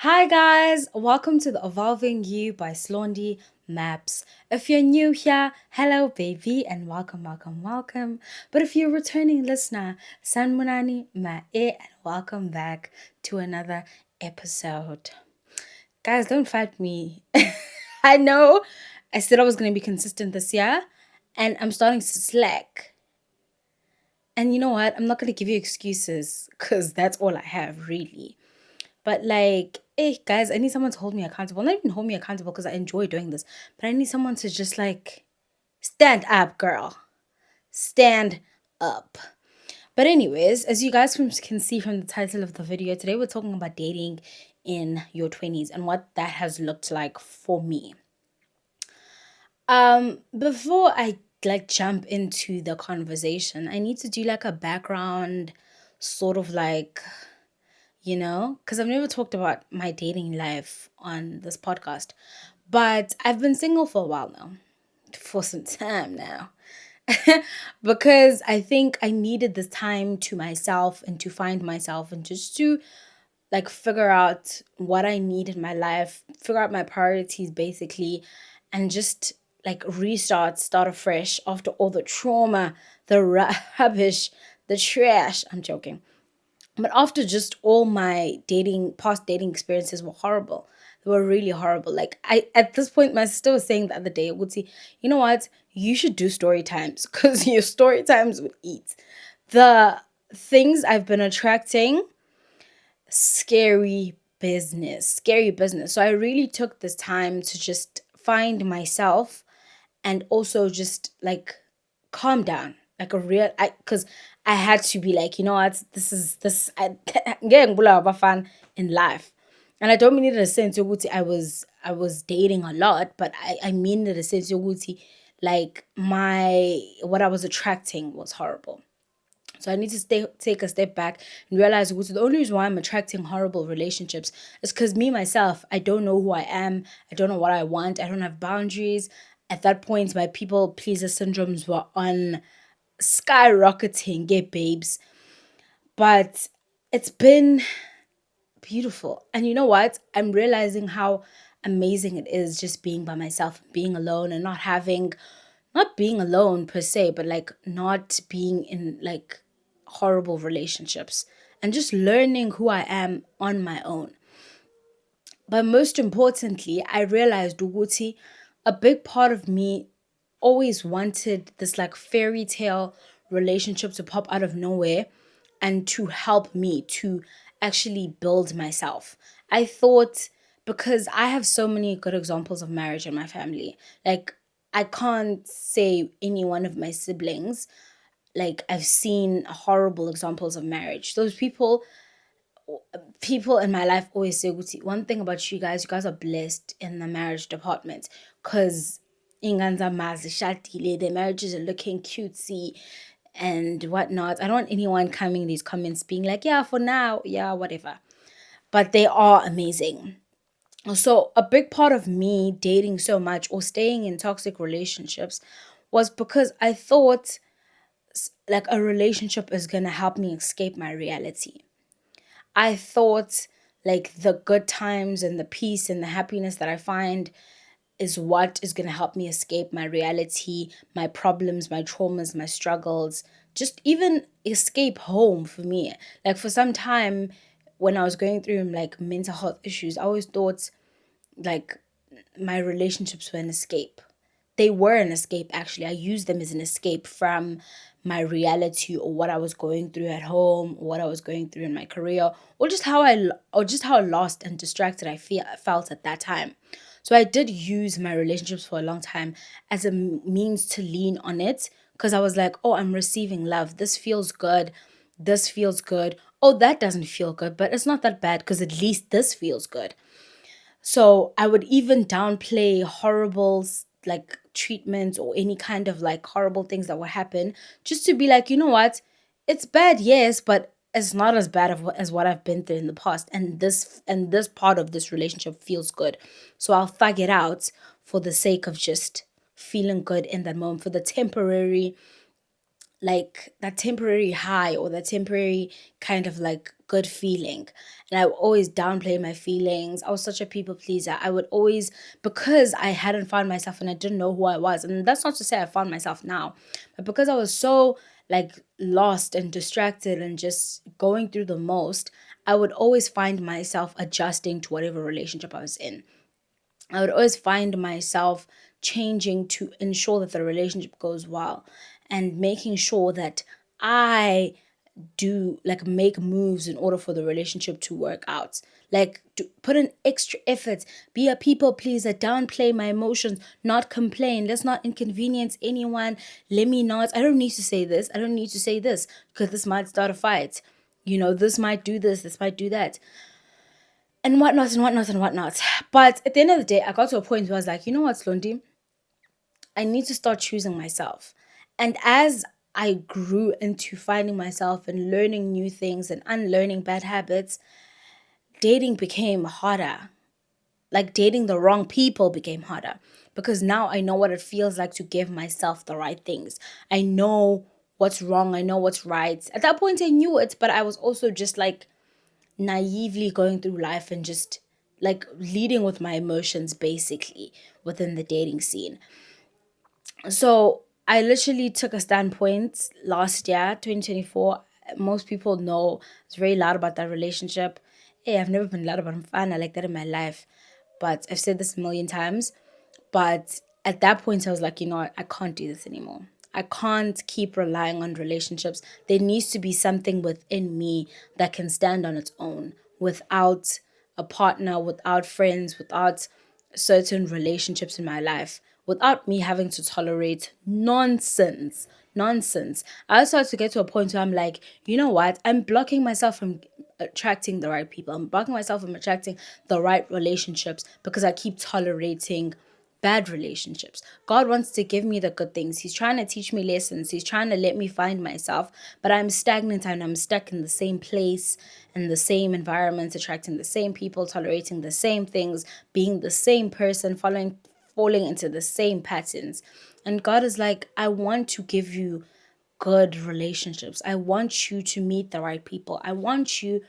Hi guys, welcome to the Evolving You by Slondy Maps. If you're new here, hello baby and welcome. But if you're a returning listener, Sanmunani Mae and welcome back to another episode. Guys, don't fight me. I know I said I was going to be consistent this year and I'm starting to slack. And you know what? I'm not going to give you excuses because that's all I have really. But like, hey guys, I need someone to hold me accountable. Not even hold me accountable because I enjoy doing this, but I need someone to just like stand up, girl. Stand up. But anyways, as you guys can see from the title of the video, today we're talking about dating in your 20s and what that has looked like for me. Before I like jump into the conversation, I need to do like a background sort of like because I've never talked about my dating life on this podcast. But I've been single for a while now, for some time now, because I think I needed this time to myself and to find myself and just to like figure out what I need in my life, figure out my priorities basically, and just like start afresh after all the trauma, the rubbish, the trash. I'm joking. But after just all my past dating experiences were horrible. They were really horrible. Like at this point, my sister was saying the other day, would say, you know what, you should do story times because your story times would eat. The things I've been attracting, scary business. So I really took this time to just find myself and also just like calm down like a real because I had to be like, you know what, this I getting fun in life. And I don't mean it in a sense yokuthi I was dating a lot, but I mean it in a sense yokuthi like my what I was attracting was horrible. So I need to take a step back and realize the only reason why I'm attracting horrible relationships is because me myself, I don't know who I am. I don't know what I want. I don't have boundaries. At that point, my people pleaser syndromes were on skyrocketing, get babes. But it's been beautiful. And you know what? I'm realizing how amazing it is just being by myself, being alone and not being alone per se, but like not being in like horrible relationships and just learning who I am on my own. But most importantly, I realized Uguti, a big part of me always wanted this like fairy tale relationship to pop out of nowhere and to help me to actually build myself. I thought because I have so many good examples of marriage in my family, like I can't say any one of my siblings, like I've seen horrible examples of marriage. Those people in my life always say, "Guti, one thing about you guys are blessed in the marriage department because inganza mazi shatile, the marriages are looking cutesy and whatnot." I don't want anyone coming in these comments being like, yeah, for now, yeah, whatever. But they are amazing. So a big part of me dating so much or staying in toxic relationships was because I thought like a relationship is gonna help me escape my reality. I thought like the good times and the peace and the happiness that I find is what is going to help me escape my reality, my problems, my traumas, my struggles, just even escape home for me. Like for some time when I was going through like mental health issues, I always thought like my relationships were an escape. They were an escape actually. I used them as an escape from my reality or what I was going through at home, or what I was going through in my career, or just how lost and distracted felt at that time. So I did use my relationships for a long time as a means to lean on it because I was like, "Oh, I'm receiving love. This feels good. This feels good. Oh, that doesn't feel good, but it's not that bad because at least this feels good." So I would even downplay horrible like treatments or any kind of like horrible things that would happen just to be like, you know what? It's bad, yes, but it's not as bad as what I've been through in the past. And this part of this relationship feels good. So I'll thug it out for the sake of just feeling good in that moment for the temporary like that temporary high or that temporary kind of like good feeling. And I would always downplay my feelings. I was such a people pleaser. I would always, because I hadn't found myself and I didn't know who I was. And that's not to say I found myself now, but because I was so like lost and distracted and just going through the most, I would always find myself adjusting to whatever relationship I was in. I would always find myself changing to ensure that the relationship goes well and making sure that I do like make moves in order for the relationship to work out. Like to put in extra effort, be a people pleaser, downplay my emotions, not complain. Let's not inconvenience anyone. Let me not. I don't need to say this. I don't need to say this because this might start a fight. This might do this. This might do that, and whatnot and whatnot and whatnot. But at the end of the day, I got to a point where I was like, you know what, Slondi, I need to start choosing myself. And as I grew into finding myself and learning new things and unlearning bad habits, dating became harder. Like dating the wrong people became harder because now I know what it feels like to give myself the right things. I know what's wrong, I know what's right. At that point, I knew it, but I was also just like naively going through life and just like leading with my emotions basically within the dating scene. So I literally took a standpoint last year, 2024. Most people know I was very loud about that relationship. Hey, I've never been loud about fun like that in my life. But I've said this a million times. But at that point, I was like, you know what? I can't do this anymore. I can't keep relying on relationships. There needs to be something within me that can stand on its own without a partner, without friends, without certain relationships in my life, without me having to tolerate nonsense. Nonsense. I also had to get to a point where I'm like, you know what? I'm blocking myself from attracting the right people. I'm blocking myself from attracting the right relationships because I keep tolerating bad relationships. God wants to give me the good things. He's trying to teach me lessons. He's trying to let me find myself, but I'm stagnant and I'm stuck in the same place, in the same environment, attracting the same people, tolerating the same things, being the same person, falling into the same patterns. And God is like, I want to give you good relationships. I want you to meet the right people. I want you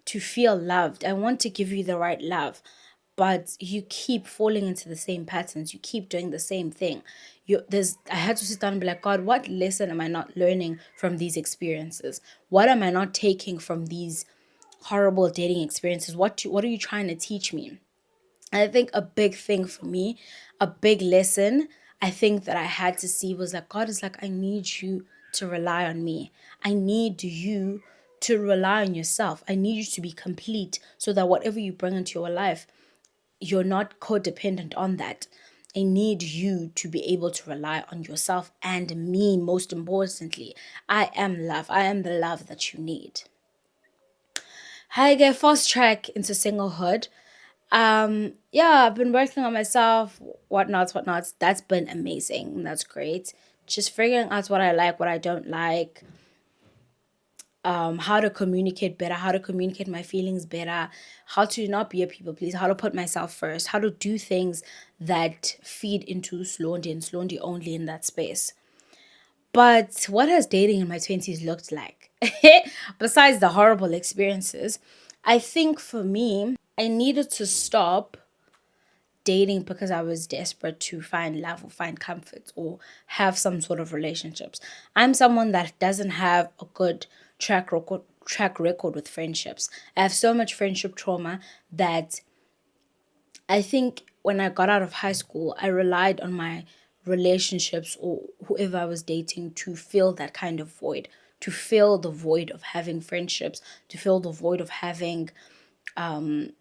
to feel loved. I want to give you the right love. But you keep falling into the same patterns. You keep doing the same thing. I had to sit down and be like, God, what lesson am I not learning from these experiences? What am I not taking from these horrible dating experiences? What are you trying to teach me? And I think a big thing for me, a big lesson I think that I had to see was that God is like, I need you to rely on me. I need you to rely on yourself. I need you to be complete so that whatever you bring into your life, you're not codependent on that. I need you to be able to rely on yourself and me, most importantly. I am love. I am the love that you need. How I get fast track into singlehood. Yeah, I've been working on myself, whatnots. That's been amazing. That's great. Just figuring out what I like, what I don't like, how to communicate better, how to communicate my feelings better, how to not be a people pleaser, how to put myself first, how to do things that feed into Slondi and Slondi only in that space. But what has dating in my 20s looked like? Besides the horrible experiences, I think for me, I needed to stop dating because I was desperate to find love or find comfort or have some sort of relationships. I'm someone that doesn't have a good track record with friendships. I have so much friendship trauma that I think when I got out of high school, I relied on my relationships or whoever I was dating to fill that kind of void, to fill the void of having friendships, to fill the void of having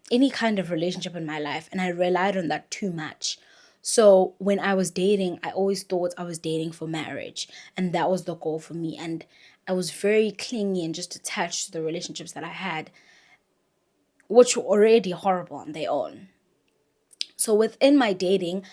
any kind of relationship in my life. And I relied on that too much. So when I was dating, I always thought I was dating for marriage. And that was the goal for me. And I was very clingy and just attached to the relationships that I had, which were already horrible on their own. So within my dating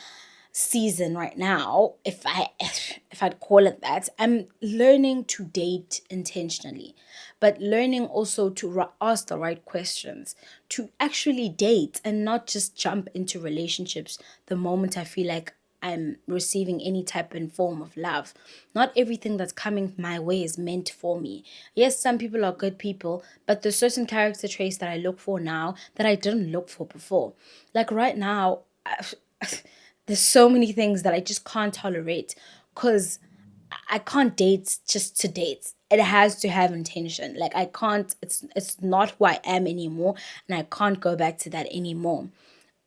season right now, if I'd call it that, I'm learning to date intentionally, but learning also to ask the right questions, to actually date and not just jump into relationships the moment I feel like I'm receiving any type and form of love. Not everything that's coming my way is meant for me. Yes, some people are good people, but there's certain character traits that I look for now that I didn't look for before. Like right now, there's so many things that I just can't tolerate because I can't date just to date. It has to have intention. Like I can't, it's not who I am anymore, and I can't go back to that anymore.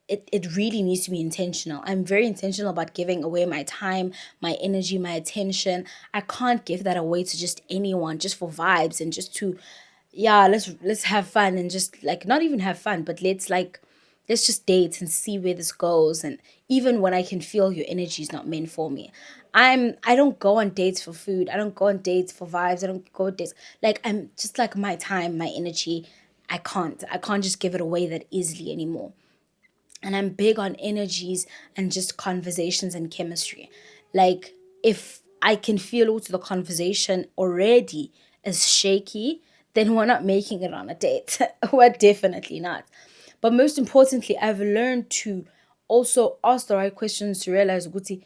It really needs to be intentional. I'm very intentional about giving away my time, my energy, my attention. I can't give that away to just anyone just for vibes and just to, yeah, let's have fun and just like not even have fun, but let's just date and see where this goes. And even when I can feel your energy is not meant for me, I don't go on dates for food. I don't go on dates for vibes. I don't go on dates, like I'm just like my time, my energy. I can't just give it away that easily anymore. And I'm big on energies and just conversations and chemistry. Like if I can feel out the conversation already is shaky, then we're not making it on a date. We're definitely not. But most importantly, I've learned to also ask the right questions to realize, Guti,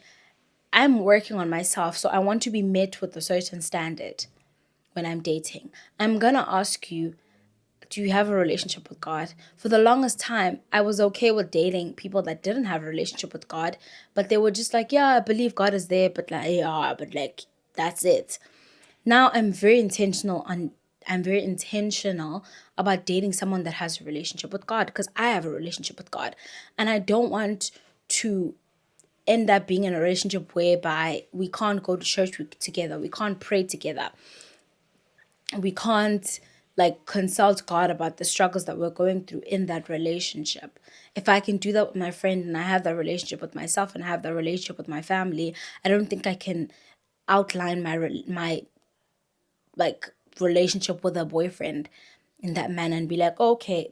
I'm working on myself, so I want to be met with a certain standard when I'm dating. I'm gonna ask you, do you have a relationship with God? For the longest time, I was okay with dating people that didn't have a relationship with God, but they were just like, yeah, I believe God is there, but like, yeah, but like, that's it. Now I'm very intentional about dating someone that has a relationship with God because I have a relationship with God. And I don't want to end up being in a relationship whereby we can't go to church together, we can't pray together, we can't like consult God about the struggles that we're going through in that relationship. If I can do that with my friend and I have that relationship with myself and I have that relationship with my family, I don't think I can outline my like relationship with a boyfriend in that manner and be like, okay,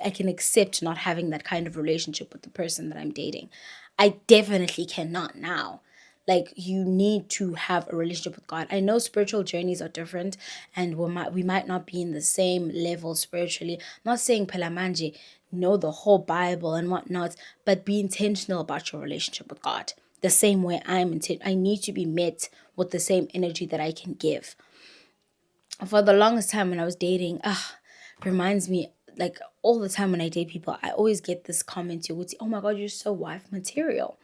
I can accept not having that kind of relationship with the person that I'm dating. I definitely cannot now. Like you need to have a relationship with God. I know spiritual journeys are different and we might not be in the same level spiritually. Not saying Pelamanji know the whole Bible and whatnot, but be intentional about your relationship with God. The same way I need to be met with the same energy that I can give. For the longest time when I was dating, reminds me, like all the time when I date people, I always get this comment, you would say, oh my God, you're so wife material.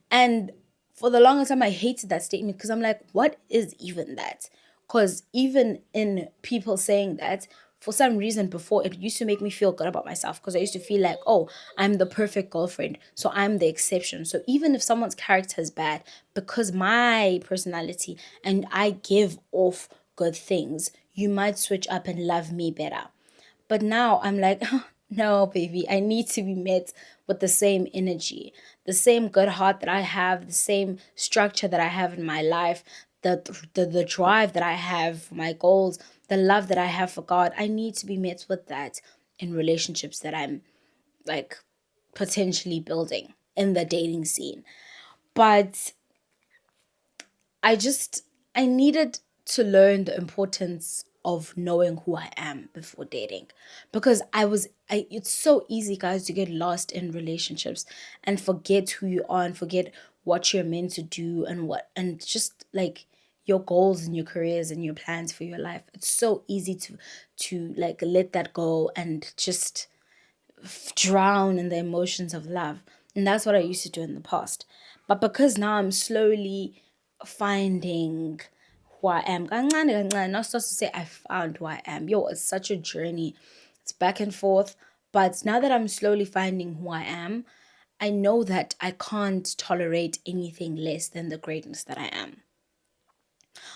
And for the longest time, I hated that statement because I'm like, what is even that? Because even in people saying that, for some reason before, it used to make me feel good about myself because I used to feel like, oh, I'm the perfect girlfriend. So I'm the exception. So even if someone's character is bad, because my personality and I give off good things, you might switch up and love me better. But now I'm like, no, baby, I need to be met with the same energy, the same good heart that I have, the same structure that I have in my life, the drive that I have for my goals, the love that I have for God. I need to be met with that in relationships that I'm like potentially building in the dating scene. But I just I needed to learn the importance of knowing who I am before dating because I it's so easy guys to get lost in relationships and forget who you are and forget what you're meant to do and what and just like your goals and your careers and your plans for your life. It's so easy to like let that go and just drown in the emotions of love. And that's what I used to do in the past. But because now I'm slowly finding who I am, kancane kancane, not supposed to say I found who I am. Yo, it's such a journey. It's back and forth. But now that I'm slowly finding who I am, I know that I can't tolerate anything less than the greatness that I am.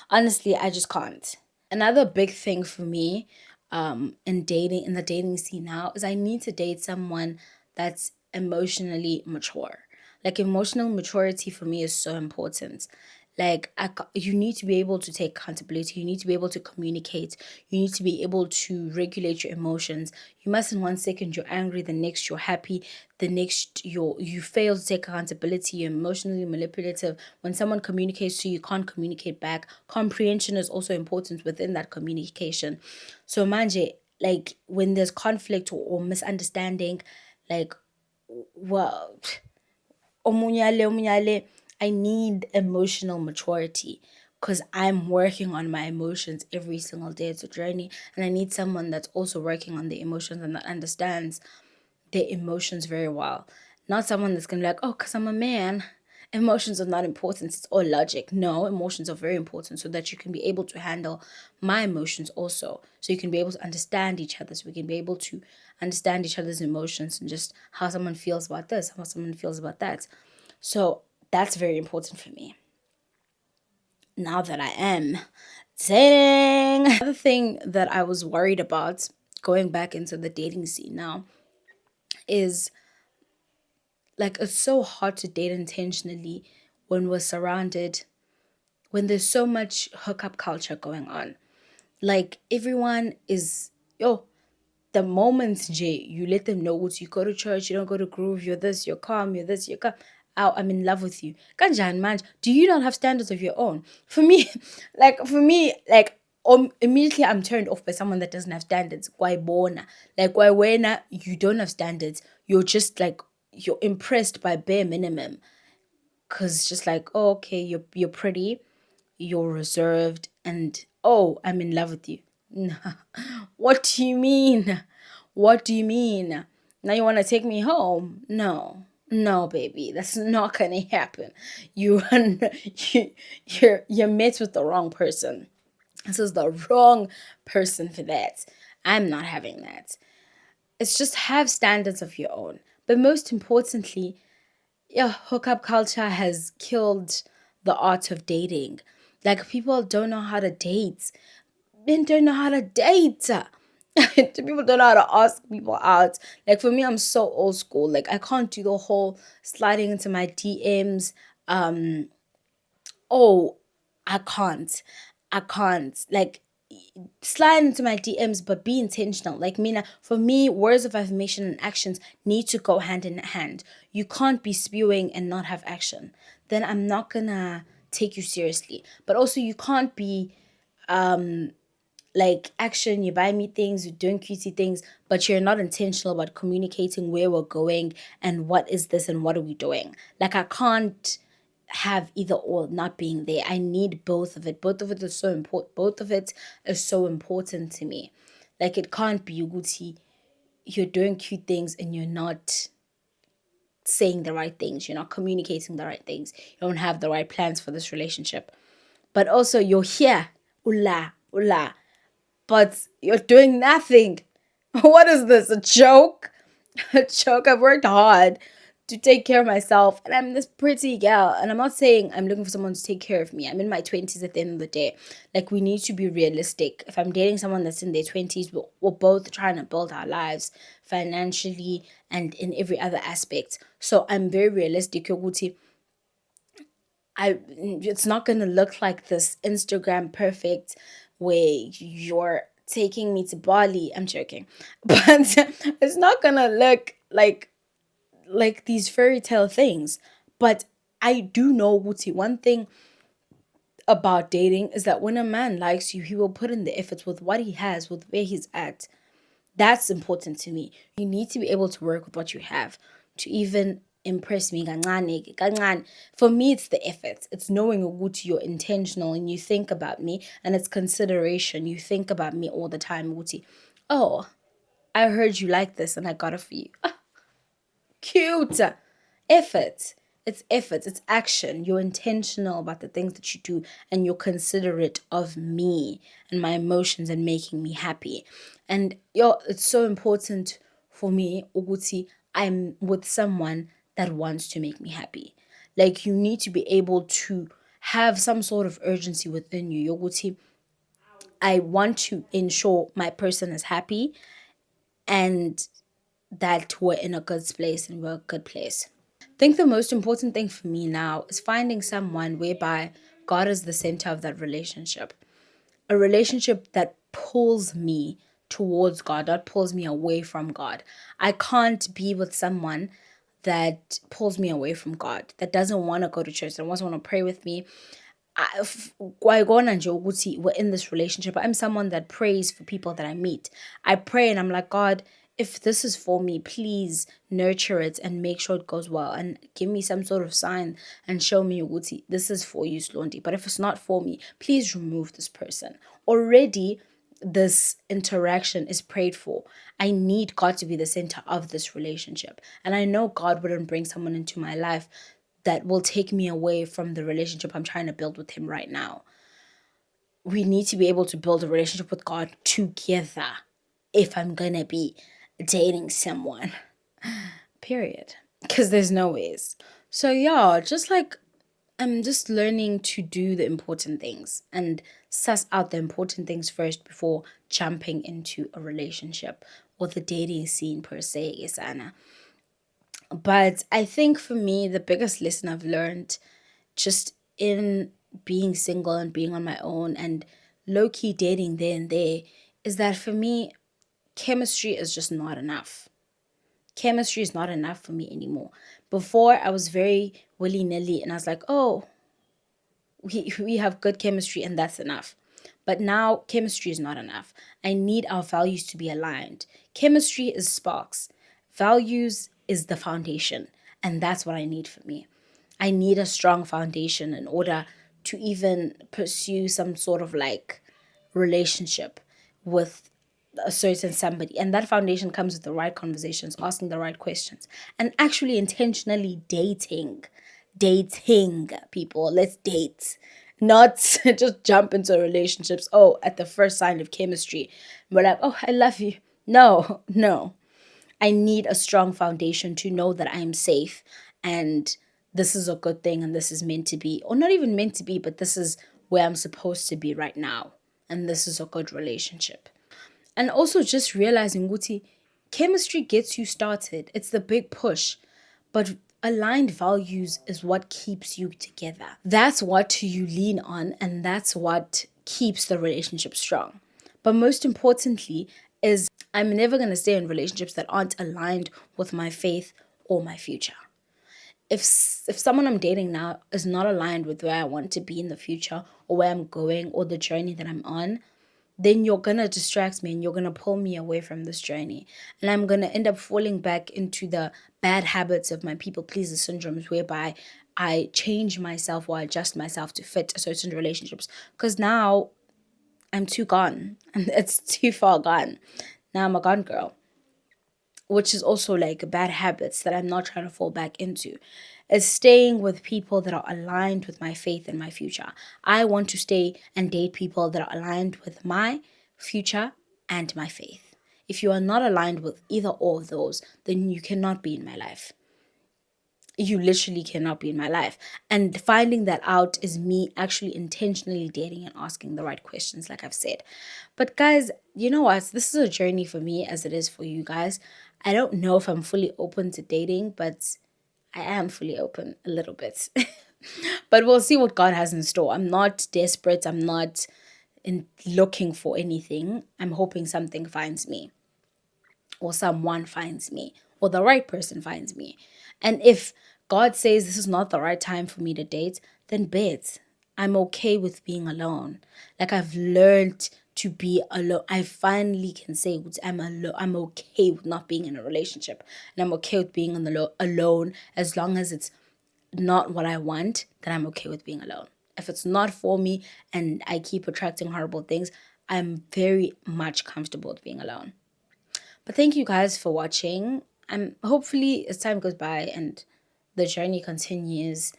Honestly, I just can't. Another big thing for me in the dating scene now is I need to date someone that's emotionally mature. Like emotional maturity for me is so important. Like you need to be able to take accountability, you need to be able to communicate, you need to be able to regulate your emotions. You mustn't one second you're angry, the next you're happy, the next you fail to take accountability, you're emotionally manipulative. When someone communicates to you, you can't communicate back. Comprehension is also important within that communication. So manje, like when there's conflict or misunderstanding, like well omunyale, I need emotional maturity because I'm working on my emotions every single day. It's a journey, and I need someone that's also working on the emotions and that understands their emotions very well. Not someone that's gonna be like, oh, because I'm a man, emotions are not important. It's all logic. No, emotions are very important so that you can be able to handle my emotions also. So you can be able to understand each other. So we can be able to understand each other's emotions and just how someone feels about this, how someone feels about that. So that's very important for me. Now that I am dating. Another thing that I was worried about going back into the dating scene now is like it's so hard to date intentionally when we're surrounded, when there's so much hookup culture going on. Like everyone is, yo, the moment Jay, you let them know what you go to church, you don't go to groove, you're this, you're calm, you're this, you're calm. Oh, I'm in love with you. Kanjan man, do you not have standards of your own? For me, immediately I'm turned off by someone that doesn't have standards. Why bona? Like why when you don't have standards, you're just like you're impressed by bare minimum. Cause it's just like, oh, okay, you're pretty, you're reserved, and oh, I'm in love with you. Nah. What do you mean? What do you mean? Now you want to take me home? No. No, baby, that's not gonna happen. You, you you're met with the wrong person. This is the wrong person for that. I'm not having that. It's just have standards of your own. But most importantly, yeah, hookup culture has killed the art of dating. Like people don't know how to date. Men don't know how to date. People don't know how to ask people out. Like for me, I'm so old school. Like I can't do the whole sliding into my DMs. Oh, I can't. I can't. Like slide into my DMs, but be intentional. Like Mina, for me, words of affirmation and actions need to go hand in hand. You can't be spewing and not have action. Then I'm not gonna take you seriously. But also, you can't be like action. You buy me things, you're doing cutesy things, but you're not intentional about communicating where we're going and what is this and what are we doing. Like I can't have either or not being there. I need both of it. Both of it is so important. Both of it is so important to me. Like it can't be Uguti, you're doing cute things and you're not saying the right things. You're not communicating the right things. You don't have the right plans for this relationship. But also you're here. Ula, ula. But you're doing nothing. What is this? A joke? A joke. I've worked hard to take care of myself, and I'm this pretty girl. And I'm not saying I'm looking for someone to take care of me. I'm in my 20s at the end of the day. Like, we need to be realistic. If I'm dating someone that's in their 20s, we're both trying to build our lives financially and in every other aspect. So I'm very realistic. Yoguti, it's not gonna look like this Instagram perfect where you're taking me to Bali. I'm joking. But it's not gonna look like these fairy tale things. But I do know Wuti, one thing about dating is that when a man likes you, he will put in the efforts with what he has, with where he's at. That's important to me. You need to be able to work with what you have to even impress me. Kancane, kancane. For me, it's the effort. It's knowing ukuthi you're intentional and you think about me, and it's consideration. You think about me all the time. Ukuthi, oh, I heard you like this and I got it for you. Ah, cute. Effort. It's effort. It's action. You're intentional about the things that you do and you're considerate of me and my emotions and making me happy. And it's so important for me, Uguti, I'm with someone that wants to make me happy. Like you need to be able to have some sort of urgency within you. Yoguti, I want to ensure my person is happy and that we're in a good place and we're a good place. I think the most important thing for me now is finding someone whereby God is the center of that relationship. A relationship that pulls me towards God, that pulls me away from God. I can't be with someone that pulls me away from God, that doesn't want to go to church, that doesn't want to pray with me. Kwayibona nje ukuthi we're in this relationship. I'm someone that prays for people that I meet. I pray and I'm like, God, if this is for me, please nurture it and make sure it goes well and give me some sort of sign and show me ukuthi this is for you, Slondi. But if it's not for me, please remove this person. Already, this interaction is prayed for. I need God to be the center of this relationship. And I know God wouldn't bring someone into my life that will take me away from the relationship I'm trying to build with Him right now. We need to be able to build a relationship with God together if I'm gonna be dating someone. Period. Because there's no ways. So yeah, just like I'm just learning to do the important things and suss out the important things first before jumping into a relationship or the dating scene per se, Isana. But I think for me, the biggest lesson I've learned just in being single and being on my own and low key dating there and there is that for me, chemistry is just not enough. Chemistry is not enough for me anymore. Before, I was very willy nilly and I was like, oh, we have good chemistry and that's enough. But now chemistry is not enough. I need our values to be aligned. Chemistry is sparks, values is the foundation. And that's what I need for me. I need a strong foundation in order to even pursue some sort of like relationship with a certain somebody. And that foundation comes with the right conversations, asking the right questions, and actually intentionally dating. Dating people. Let's date. Not just jump into relationships. Oh, at the first sign of chemistry, we're like, oh, I love you. No, no. I need a strong foundation to know that I am safe and this is a good thing and this is meant to be, or not even meant to be, but this is where I'm supposed to be right now. And this is a good relationship. And also just realizing, Guti, chemistry gets you started. It's the big push. But aligned values is what keeps you together. That's what you lean on, and that's what keeps the relationship strong. But most importantly, is I'm never going to stay in relationships that aren't aligned with my faith or my future. If someone I'm dating now is not aligned with where I want to be in the future or where I'm going or the journey that I'm on, then you're gonna distract me and you're gonna pull me away from this journey. And I'm gonna end up falling back into the bad habits of my people pleaser syndromes, whereby I change myself or adjust myself to fit certain relationships. Because now I'm too gone. And it's too far gone. Now I'm a gone girl, which is also like bad habits that I'm not trying to fall back into, is staying with people that are aligned with my faith and my future. I want to stay and date people that are aligned with my future and my faith. If you are not aligned with either or of those, then you cannot be in my life. You literally cannot be in my life. And finding that out is me actually intentionally dating and asking the right questions, like I've said. But guys, you know what? This is a journey for me as it is for you guys. I don't know if I'm fully open to dating, but I am fully open a little bit. But we'll see what God has in store. I'm not desperate. I'm not looking for anything. I'm hoping something finds me, or someone finds me, or the right person finds me. And if God says this is not the right time for me to date, then bet I'm okay with being alone. Like I've learned to be alone. I finally can say I'm alone. I'm okay with not being in a relationship, and I'm okay with being alone as long as it's not what I want. Then I'm okay with being alone. If it's not for me and I keep attracting horrible things, I'm very much comfortable with being alone. But thank you guys for watching. Hopefully as time goes by and the journey continues,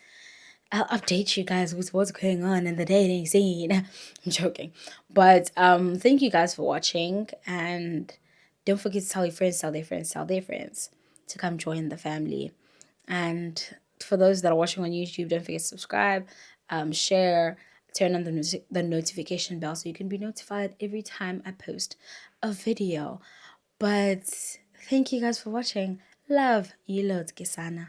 I'll update you guys with what's going on in the dating scene. I'm joking. But thank you guys for watching, and don't forget to tell your friends, tell their friends, tell their friends to come join the family. And for those that are watching on YouTube, don't forget to subscribe, share, turn on the notification bell so you can be notified every time I post a video. But thank you guys for watching. Love you loads, Kisana.